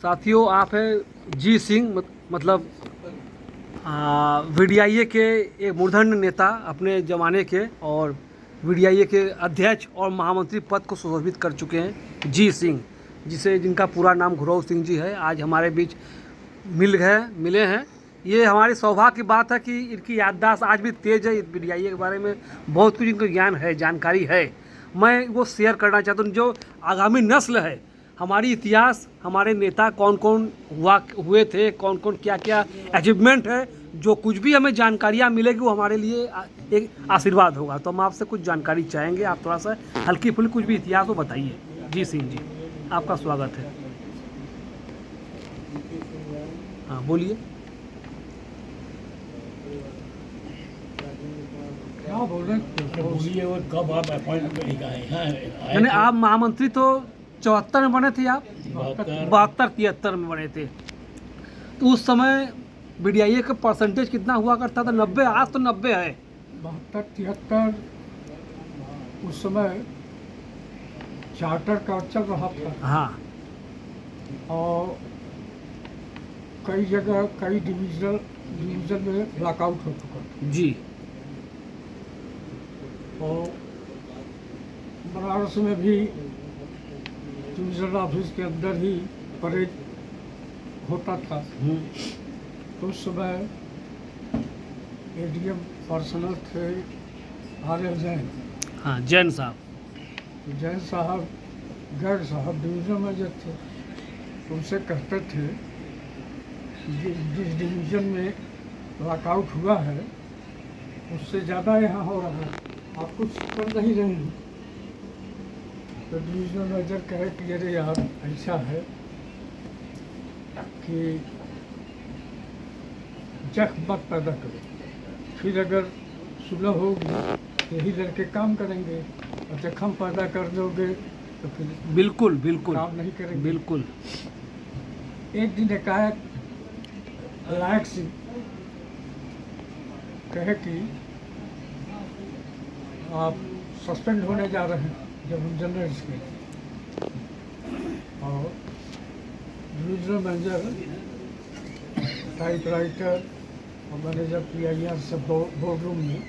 साथियों, आप हैं जी सिंह, मतलब वीडीआईए के एक मूर्धन्य नेता अपने ज़माने के, और वीडीआईए के अध्यक्ष और महामंत्री पद को सुशोभित कर चुके हैं जी सिंह, जिनका पूरा नाम घुरव सिंह जी है। आज हमारे बीच मिले हैं। ये हमारी सौभाग्य की बात है कि इनकी याददाश्त आज भी तेज़ है। वीडीआईए के बारे में बहुत कुछ इनको ज्ञान है, जानकारी है। मैं वो शेयर करना चाहता हूँ। जो आगामी नस्ल है, हमारी इतिहास, हमारे नेता कौन कौन हुए थे, कौन कौन क्या क्या अचीवमेंट है, जो कुछ भी हमें जानकारियाँ मिलेगी वो हमारे लिए एक आशीर्वाद होगा। तो हम आपसे कुछ जानकारी चाहेंगे। आप थोड़ा सा हल्की फुल्की कुछ भी इतिहास को बताइए। जी सिंह जी, आपका स्वागत है। हाँ, बोलिए। क्या बोलिए। और कब आप अपॉइंटमेंट लेकर आए? यानी आप महामंत्री तो 74 में बने थे, आप 72 73 में बने थे। तो उस समय वीडीआईए का परसेंटेज कितना हुआ करता था? 90। आज तो 90 है। 72 73 उस समय चार्टर का चल रहा था। हाँ और कई जगह कई डिवीजन में ब्लॉकआउट हो चुका था। जी। और बनारस में भी डिवीजन ऑफिस के अंदर ही परेड होता था। तो उस समय एडीएम पर्सनल थे आर.एल. जैन। हाँ, जैन साहब। जैन साहब गर्ग साहब डिवीजन मैनेजर थे। तो उनसे कहते थे जिस डिवीज़न में लॉकआउट हुआ है उससे ज़्यादा यहाँ हो रहा है, आप कुछ कर नहीं रहे हैं। तो डिवीजन मैनेजर कहे कि अरे यार ऐसा है कि जख्म मत पैदा करो, फिर अगर सुलह होगी यही लड़के काम करेंगे, और जख्म पैदा कर दोगे तो फिर बिल्कुल बिल्कुल काम नहीं करेंगे। बिल्कुल। एक दिन एकाएक लायक सिंह कहे कि आप सस्पेंड होने जा रहे हैं जब जनरल्स के, और डिविजनल मैनेजर, टाइपराइटर और मैनेजर PIR सब बोर्ड रूम में।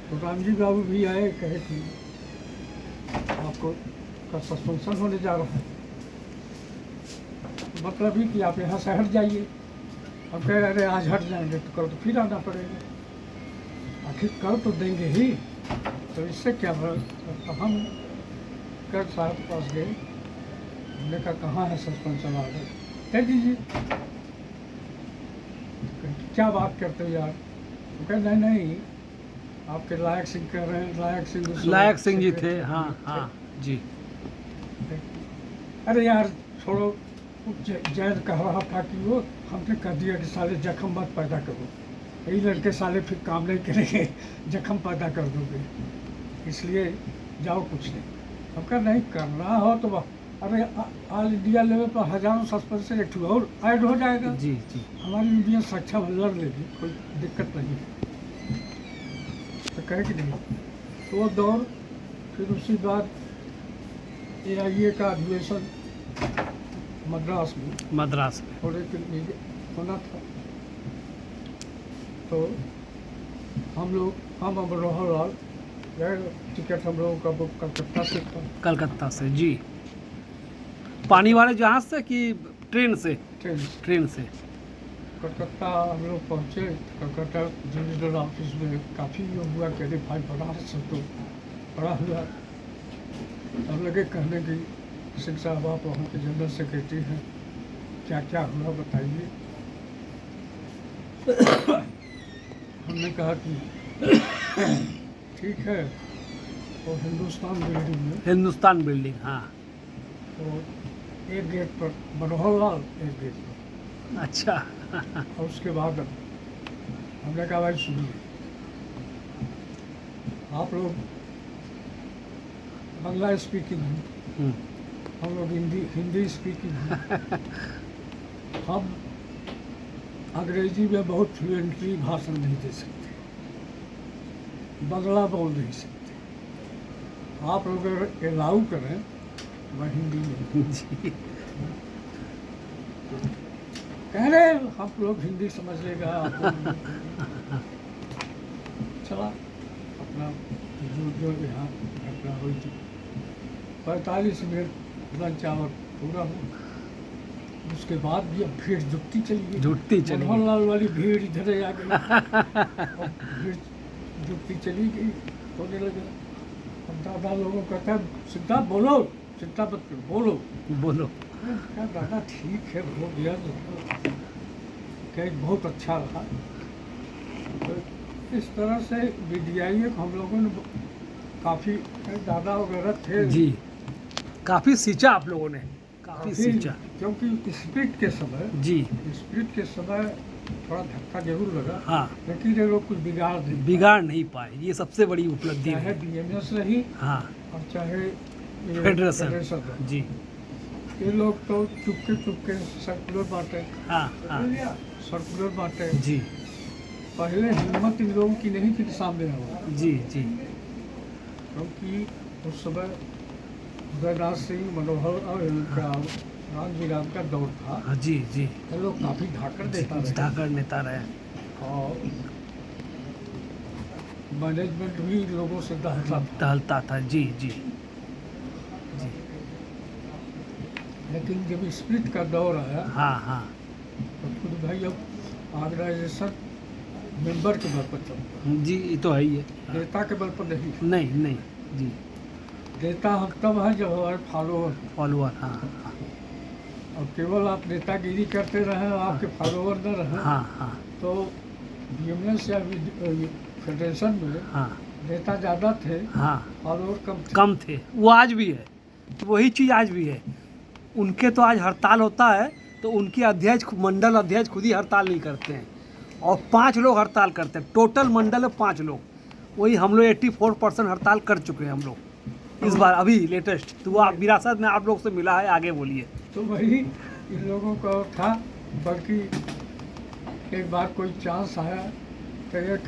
तो रामजी बाबू भी आए, कहे कि आपको का सस्पेंशन होने जा रहा है, मतलब ही कि आप यहाँ से हट जाइए। अब कह रहे आज हट जाएंगे तो कल तो फिर आना पड़ेगा, आखिर कल तो देंगे ही, तो इससे क्या तो हम गर्ग साहब के पास गए। हमने कहा कहाँ है सस्पेंशन ऑर्डर, दे दीजिए। क्या बात करते हो यार? तो कह नहीं आपके लायक सिंह कह रहे हैं। लायक सिंह जी थे। हाँ हाँ जी। अरे यार छोड़ो, जैन कह रहा था कि वो हमने कह दिया कि साले जख्म मत पैदा करो, यही लड़के साले फिर काम नहीं करेंगे, जख्म पैदा कर दोगे, इसलिए जाओ कुछ नहीं। हम कह नहीं करना हो तो अरे ऑल इंडिया लेवल पर हजारों सस्पेंशन एक और ऐड हो जाएगा। जी जी। हमारी इंडियन सक्षम लड़ लेगी, कोई दिक्कत नहीं है। तो कहे कि नहीं, तो वो दौर। फिर उसी बाद AIA का अधिवेशन मद्रास में थोड़े के लिए होना था। तो हम अमरोहा लाल गए, टिकट हम लोगों का बुक कलकत्ता से था। कलकत्ता से जी। पानी वाले जहाज से कि ट्रेन से? ट्रेन से कलकत्ता हम लोग पहुँचे। कलकत्ता डिविजनल ऑफिस में काफ़ी ये हुआ कि अरे भाई बनारस से तो बड़ा हुआ। हम लगे कहने की सिंह साहब आप वहाँ के जनरल सेक्रेटरी हैं, क्या क्या हुआ बताइए। हमने कहा कि ठीक है, और हिंदुस्तान बिल्डिंग। हाँ। तो एक गेट पर मनोहर लाल, एक गेट पर। अच्छा। और उसके बाद हमने कहा भाई सुनिए, आप लोग बांग्ला स्पीकिंग हैं, हम लोग हिंदी स्पीकिंग हैं। हम अंग्रेजी में बहुत फ्लुएंटली भाषण नहीं दे सकते, बांग्ला बोल नहीं सकते। आप लोग अगर अलाउ करें तो मैं हिंदी में। कह रहे हम लोग हिंदी समझ लेगा आप लोग चला अपना जो यहाँ घटना हुई थी 45 मिनट लंच आवर पूरा हुआ। उसके बाद भी अब भीड़ जुटती चली गई, मनोहर लाल वाली भीड़ इधर ही आ गई और भीड़ जुटती चली गई, होने लगा। अब दादा लोगों को कहता है सीधा बोलो, चिंता मत करो, बोलो बोलो। क्या दादा ठीक है हो गया तो क्या बहुत अच्छा रहा। तो इस तरह से बीडीआई को हम लोगों ने काफ़ी दादा वगैरह थे जी, काफ़ी सींचा आप लोगों ने, काफ़ी काफी, सींचा। क्योंकि स्प्लिट के समय जी थोड़ा धक्का जरूर लगा, हाँ, लेकिन ये लोग कुछ बिगाड़ नहीं पाए, ये सबसे बड़ी उपलब्धि चाहे है। बीएमएस रही हाँ, और चाहे ये फेडरेशन रही। जी, ये लोग तो चुपके सर्कुलर बांटे, हाँ हाँ सर्कुलर बांटे। जी पहले हिम्मत इन लोगों की नहीं थी कि सामने आओ, जी जी क्योंकि उस समय उदयनाथ सिंह मनोहर और इनका राम का दौर था। हाँ जी जी, ये लोग काफ़ी धाकड़ देता रहे धाकड़ नेता रहे और मैनेजमेंट भी लोगों से टहलता था। जी जी जी, लेकिन जब स्प्लिट का दौर आया हाँ हाँ तो खुद भाई अब ऑर्गेनाइजेशन मेंबर के बल पर चलता है, जी, ये तो है ही है। नेता के बल पर नहीं। नहीं नहीं जी, नेता हम तब है जब हमारे फॉलोअर, फॉलोअर, हाँ हाँ और केवल आप नेतागिरी करते रहें और आपके फॉलोअर न रहें हाँ हाँ तो बीएमएस या फेडरेशन में हाँ नेता ज़्यादा थे, हाँ, फॉलोअर कम थे। वो आज भी है, वही चीज़ आज भी है। उनके तो आज हड़ताल होता है तो उनके अध्यक्ष, मंडल अध्यक्ष खुद ही हड़ताल नहीं करते हैं और 5 लोग हड़ताल करते हैं। टोटल मंडल है 5 लोग, वही हम लोग 84% हड़ताल कर चुके हैं हम लोग इस बार, अभी लेटेस्ट। तो वो विरासत में आप लोग से मिला है, आगे बोलिए। तो वही इन लोगों का था। बल्कि एक बार कोई चांस आया तो एक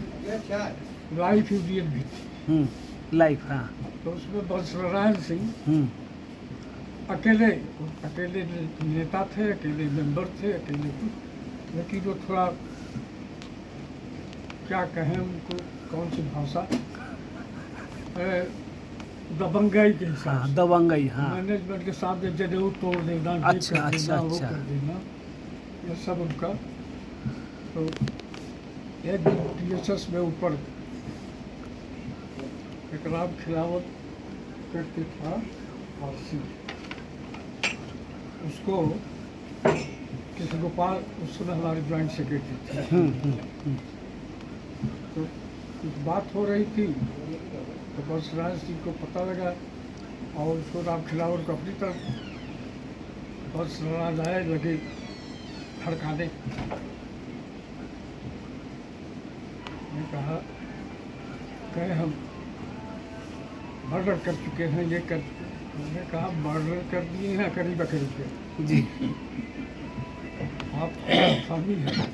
लाइफ यूनियन भी थी, लाइफ, हाँ तो उसमें बसवरायण सिंह अकेले नेता थे, अकेले मेंबर थे, अकेले कुछ, लेकिन जो थोड़ा क्या कहें उनको, कौन सी भाषा, दबंगाई के हिसाब हाँ, से, दबंगई, हाँ मैनेजमेंट के सामने जनेऊ तोड़ देना, ये अच्छा, कर अच्छा, देना, वो अच्छा। कर देना, ये सब उनका। तो एक दिन डीएसएस में ऊपर एक राम खिलावत करके था और उसको किसी गोपाल, उस समय हमारे ज्वाइंट सेक्रेटरी थे, तो कुछ बात हो रही थी तो बस राज सिंह को पता लगा और उसको राम खिलावर को अपनी तरफ बस राज आए लगे खड़काने। मैं कहा कहे हम मर्डर कर चुके हैं, ये कर, मैंने कहा मर्डर कर दिए हैं करीब बकरीब के जी, आप शामिल हैं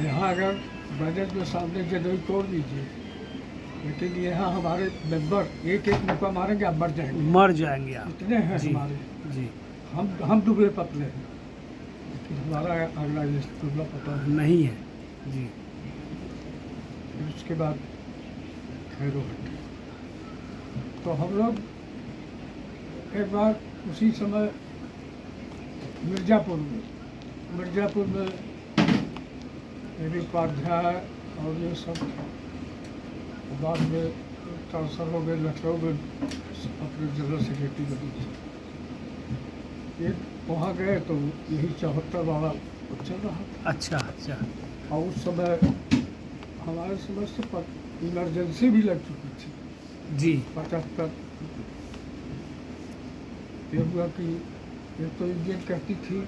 यहाँ, अगर बजट में सामने जदोई तोड़ दीजिए, लेकिन यहाँ हमारे मेंबर एक मुक्का मारेंगे आप मर जाएंगे आप। इतने हैं जी, हमारे जी, हम दुबले पतले हैं, लेकिन हमारा अगला दुबला पतला नहीं है जी। फिर उसके बाद खैरो हटे। तो हम लोग एक बार उसी समय मिर्ज़ापुर में मेरी उपाध्याय और ये सब, बाद में ट्रांसफर हो गए लखनऊ में, अपने जनरल सेक्रेटरी बनी थी। एक वहाँ गए तो यही 74 वाला चल रहा था। अच्छा अच्छा, और उस समय हमारे समझ से इमरजेंसी भी लग चुकी थी जी 75। ये हुआ कि ये तो इंडियन कहती थी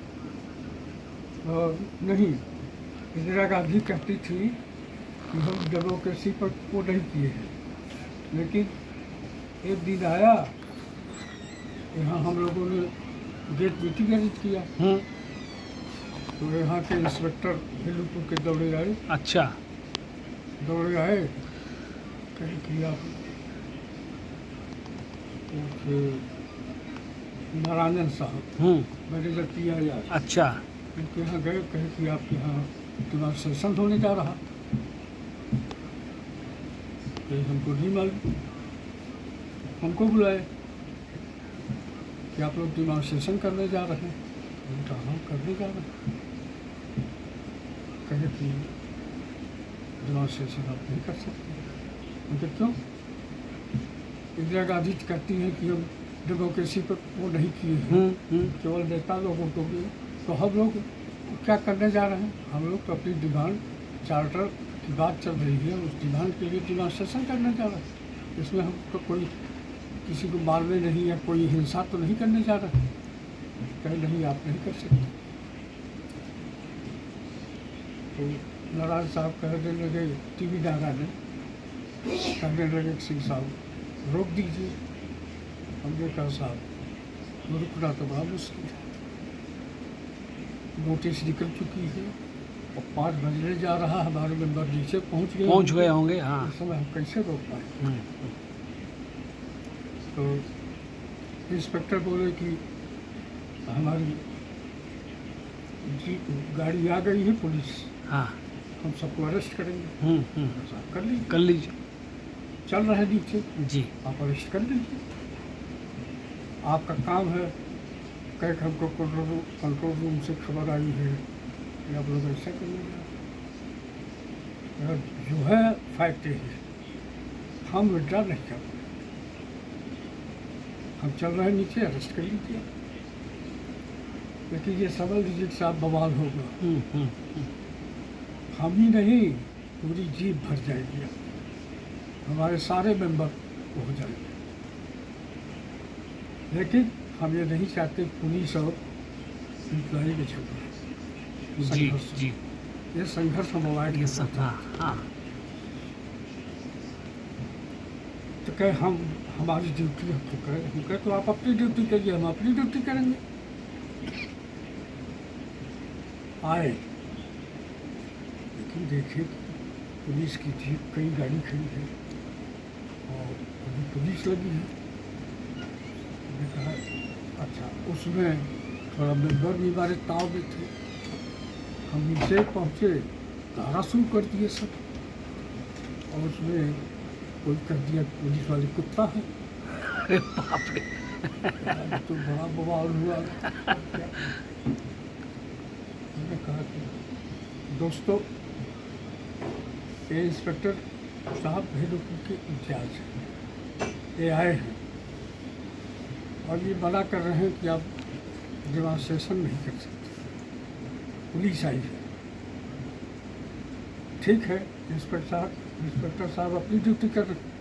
और नहीं, इंदिरा गांधी कहती थी कि हम डेमोक्रेसी पर वो नहीं किए हैं, लेकिन एक दिन आया यहाँ हम लोगों ने गेट मीटिंग अरेंज किया, तो यहाँ के इंस्पेक्टर हिलूपुर के दौड़े आए। अच्छा, दौड़े आए, कहीं कि आप नारायण साहब मैनेजर PIR, अच्छा। उनके यहाँ गए, कहे कि आपके यहाँ दिमाग सेशन होने जा रहा। तो हमको नहीं मालूम, हमको बुलाए कि आप लोग दिमाग सेशन करने जा रहे हैं। हमने कहा हाँ करने जा रहे हैं। कहे कि दिमाग सेशन आप नहीं कर सकते। उनके क्यों? इंदिरा गांधी करती हैं कि हम डेमोक्रेसी पर वो नहीं किए हैं, केवल नेता लोगों को भी। तो हम लोग क्या करने जा रहे हैं? हम लोग तो अपनी डिमांड चार्टर की बात चल रही है, उस डिमांड के लिए डिमांस्ट्रेशन करने जा रहे हैं। इसमें हम तो कोई किसी को मारने नहीं या कोई हिंसा तो नहीं करने जा रहे हैं। कहीं नहीं, आप नहीं कर सकते। तो नारायण साहब कहने लगे, TV नारायण ने कहने लगे सिंह साहब रोक दीजिए। हमने कहा साहब रुकना तो बड़ा मुश्किल है, नोटिस निकल चुकी है और 5 बजने जा रहा, हमारे मेंबर नीचे पहुंच गए होंगे। हाँ। इस समय हम कैसे रोक पाए? तो इंस्पेक्टर बोले कि हमारी गाड़ी आ गई है पुलिस, हाँ। हम सबको अरेस्ट करेंगे। साहब कर लीजिए। चल रहे नीचे, जी। आप अरेस्ट कर लीजिए, आपका काम है। कह के हमको कंट्रोल रूम से खबर आई है कि आप लोग ऐसा करने जा रहे हैं। जो है फैक्ट है, हम विड्रा नहीं कर पाए, हम चल रहे हैं नीचे, अरेस्ट कर लीजिए। लेकिन ये समझ लीजिए कि साहब बवाल होगा। हम ही नहीं, पूरी जीप भर जाएगी, हमारे सारे मेंबर हो जाएंगे। लेकिन हम ये नहीं चाहते पुलिस और एम्प्लॉई के झगड़े, संघर्ष। जी। ये संघर्ष हम अवॉइड कर सकते हैं। हाँ। तो कहे हम हमारी ड्यूटी हम तो करें, हम कहे तो आप अपनी ड्यूटी करिए, हम अपनी ड्यूटी करेंगे। आए, लेकिन देखे पुलिस की जीप कई गाड़ी खड़ी है और अभी पुलिस लगी है। मैंने कहा अच्छा, उसमें थोड़ा मेंबर भी हमारे ताव में थे। हम नीचे पहुँचे, धारा शुरू कर दिए सब, और उसमें कोई कर दिया पुलिस वाले कुत्ता है। अरे बाप रे। तो बड़ा बवाल हुआ। मैंने कहा कि दोस्तों, ये इंस्पेक्टर साहब भेदुपुर के इंचार्ज हैं, ये आए हैं और ये मना कर रहे हैं कि आप डेमॉन्स्ट्रेशन नहीं कर सकते, पुलिस आई है। ठीक है इंस्पेक्टर साहब अपनी ड्यूटी कर रहे हैं।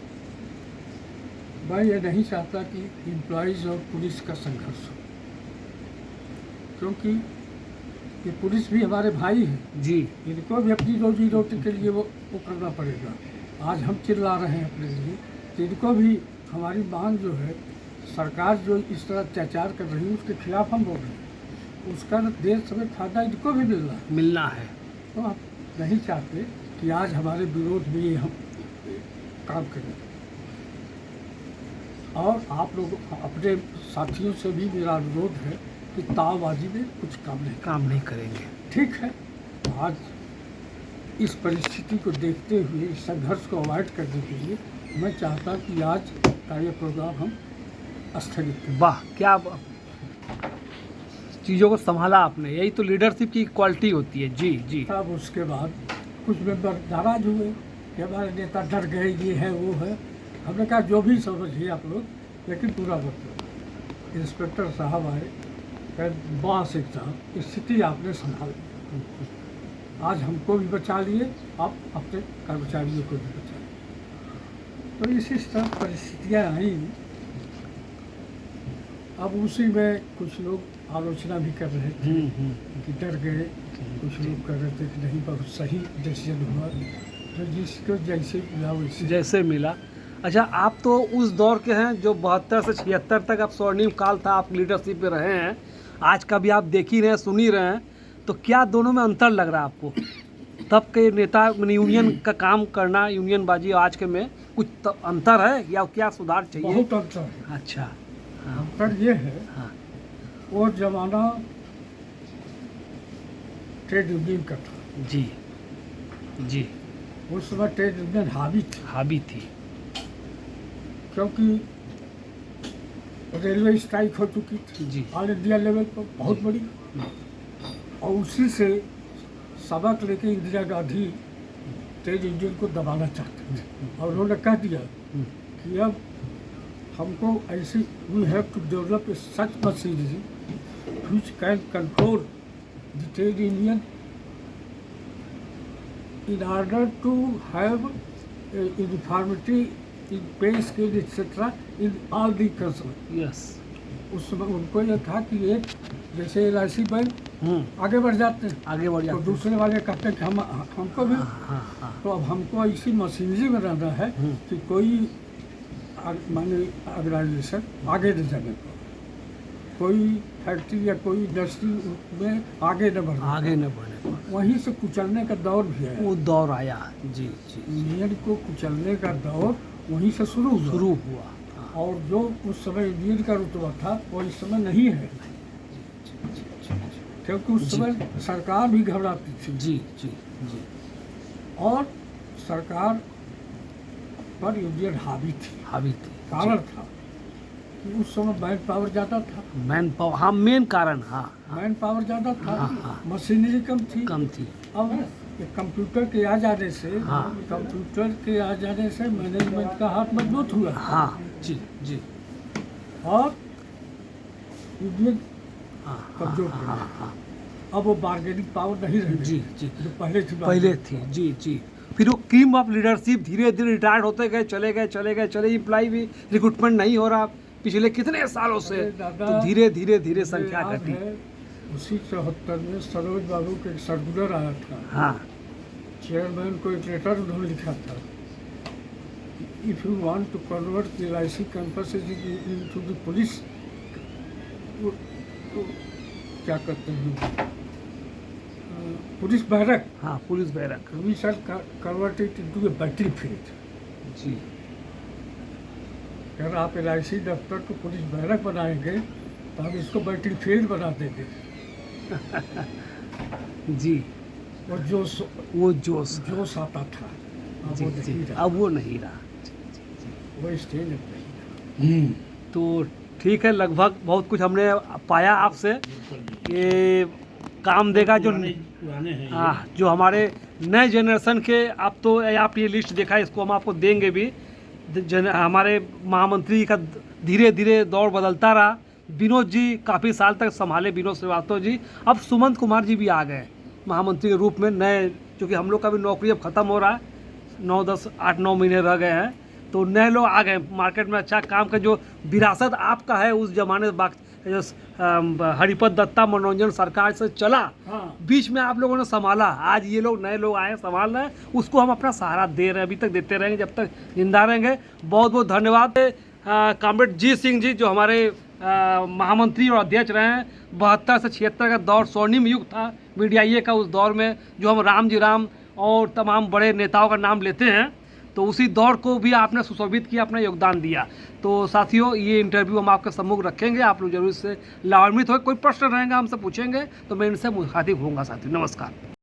मैं ये नहीं चाहता कि एम्प्लॉइज़ और पुलिस का संघर्ष हो, क्योंकि ये पुलिस भी हमारे भाई हैं जी। इनको भी अपनी रोजी रोटी के लिए वो करना पड़ेगा। आज हम चिल्ला रहे हैं अपने लिए, तो इनको भी हमारी मांग जो है, सरकार जो इस तरह अत्याचार कर रही है उसके खिलाफ हम बोल रहे हैं, उसका देर समय फायदा इनको भी मिलना है। तो हम नहीं चाहते कि आज हमारे विरोध में ये हम काम करें। और आप लोग अपने साथियों से भी मेरा अनुरोध है कि तावबाजी में कुछ काम नहीं करेंगे। ठीक है, आज इस परिस्थिति को देखते हुए, इस संघर्ष को अवॉइड करने के लिए मैं चाहता कि आज का ये प्रोग्राम हम स्थगित करें। वाह, क्या चीज़ों को संभाला आपने, यही तो लीडरशिप की क्वालिटी होती है। जी। तब उसके बाद कुछ मेंबर नाराज हुए कि हमारे नेता डर गए, ये है वो है। हमने कहा जो भी समझिए आप लोग, लेकिन पूरा मतलब। इंस्पेक्टर साहब आए, कहे वाह सिंह साहब, स्थिति आपने संभाली, आज हमको भी बचा लिए, आप अपने कर्मचारियों को भी बचा लिए। तो इसी तरह परिस्थितियाँ आई। अब उसी में कुछ लोग आलोचना भी कर रहे थे कि डर गए, कुछ लोग कर रहे थे कि नहीं बहुत सही डिसीजन हुआ, तो जिसको जैसे मिला। अच्छा, आप तो उस दौर के हैं जो 72 से 76 तक आप स्वर्णिम काल था, आप लीडरशिप पे रहे हैं। आज का भी आप देख ही रहे हैं, सुन ही रहे हैं, तो क्या दोनों में अंतर लग रहा है आपको? तब के नेता यूनियन का काम करना, यूनियन बाजी, आज के में कुछ अंतर है या क्या सुधार चाहिए? बहुत अंतर है। अच्छा। अंतर ये है हाँ। वो जमाना ट्रेड यूनियन का था। जी जी। उस समय ट्रेड यूनियन हावी थी, क्योंकि रेलवे स्ट्राइक हो चुकी थी जी। ऑल इंडिया लेवल पर बहुत जी। बड़ी, और उसी से सबक लेके इंदिरा गांधी ट्रेड यूनियन को दबाना चाहते थे, और उन्होंने कह दिया कि अब हमको ऐसी we have to develop such machinery which can control the trade union in order to have uniformity in pay scale etc. in all the concern. Yes. उस समय उनको यह था कि एक जैसे LIC बैंक आगे बढ़ जाते हैं, आगे बढ़ तो जाते हैं। दूसरे वाले कहते हैं कि हमको भी, हाँ हाँ। तो अब हमको ऐसी मशीनरी में रहना है कि कोई माने ऑर्गेनाइजेशन आगे न जाने पाए, कोई फैक्ट्री या कोई इंडस्ट्री में आगे न बढ़े, आगे न बढ़ने पर वहीं से कुचलने का दौर भी है। वो दौर आया। जी जी। इंडियन को कुचलने का दौर वहीं से शुरू हुआ। हाँ। और जो उस समय इंडियन का रुतबा था वो इस समय नहीं है, क्योंकि उस समय सरकार भी घबराती थी। जी जी जी। और सरकार पर इंडियन हावी थी। कारण था कि उस समय मैन पावर ज़्यादा था। मैन पावर, हाँ मेन कारण। हाँ मैन पावर ज़्यादा था, हाँ। मशीनरी कम थी। अब ये कंप्यूटर के आ जाने से, मैनेजमेंट का हाथ मजबूत हुआ। हाँ जी जी। और इंडियन हाँ कमजोर पड़ हाँ गया। हाँ। अब वो बार्गेनिंग पावर नहीं रही जी जी। जो पहले थी। जी जी। फिर वो क्रीम ऑफ लीडरशिप धीरे धीरे रिटायर्ड होते गए, चले इम्प्लाई भी रिक्रूटमेंट नहीं हो रहा पिछले कितने सालों से, तो धीरे धीरे संख्या घटी। उसी 74 में सरोज बाबू के एक सर्कुलर आया था। हाँ। चेयरमैन को एक लेटर उन्होंने लिखा था, if you want to convert the LIC campuses into the police, क्या कहते हैं, पुलिस बैरक। हाँ police barrack. We shall convert it into a battery field. जी। अगर आप LIC दफ्तर को पुलिस बैरक बनाएंगे तो हम इसको बैटरी फील्ड बना देंगे। जी। वो जोश आता था, अब वो नहीं रहा। वो स्टेज नहीं। तो ठीक है, लगभग बहुत कुछ हमने पाया आपसे। ये काम देगा जो जो हमारे नए जनरेशन के, आप ये लिस्ट देखा, इसको हम आपको देंगे भी। हमारे महामंत्री का धीरे धीरे दौर बदलता रहा। विनोद जी काफ़ी साल तक संभाले, विनोद श्रीवास्तव जी। अब सुमंत कुमार जी भी आ गए महामंत्री के रूप में नए, क्योंकि हम लोग का भी नौकरी अब ख़त्म हो रहा है, 8-9 महीने रह गए हैं, तो नए लोग आ गए मार्केट में। अच्छा काम का जो विरासत आपका है उस जमाने हरिपद दत्ता मनोरंजन सरकार से चला, बीच में आप लोगों ने संभाला, आज ये लोग नए लोग आए संभाल रहे हैं, उसको हम अपना सहारा दे रहे हैं, अभी तक देते रहेंगे जब तक जिंदा रहेंगे। बहुत बहुत धन्यवाद कॉमरेड जी सिंह जी, जो हमारे महामंत्री और अध्यक्ष रहे हैं। 72 से 76 का दौर स्वर्णिम युग था मीडिया का, उस दौर में जो हम राम जी राम और तमाम बड़े नेताओं का नाम लेते हैं, तो उसी दौर को भी आपने सुशोभित किया, अपना योगदान दिया। तो साथियों, ये इंटरव्यू हम आपके सम्मुख रखेंगे, आप लोग जरूर से लाभान्वित हो। कोई प्रश्न रहेंगे हमसे पूछेंगे तो मैं इनसे मुखातिब होऊंगा। साथियों नमस्कार।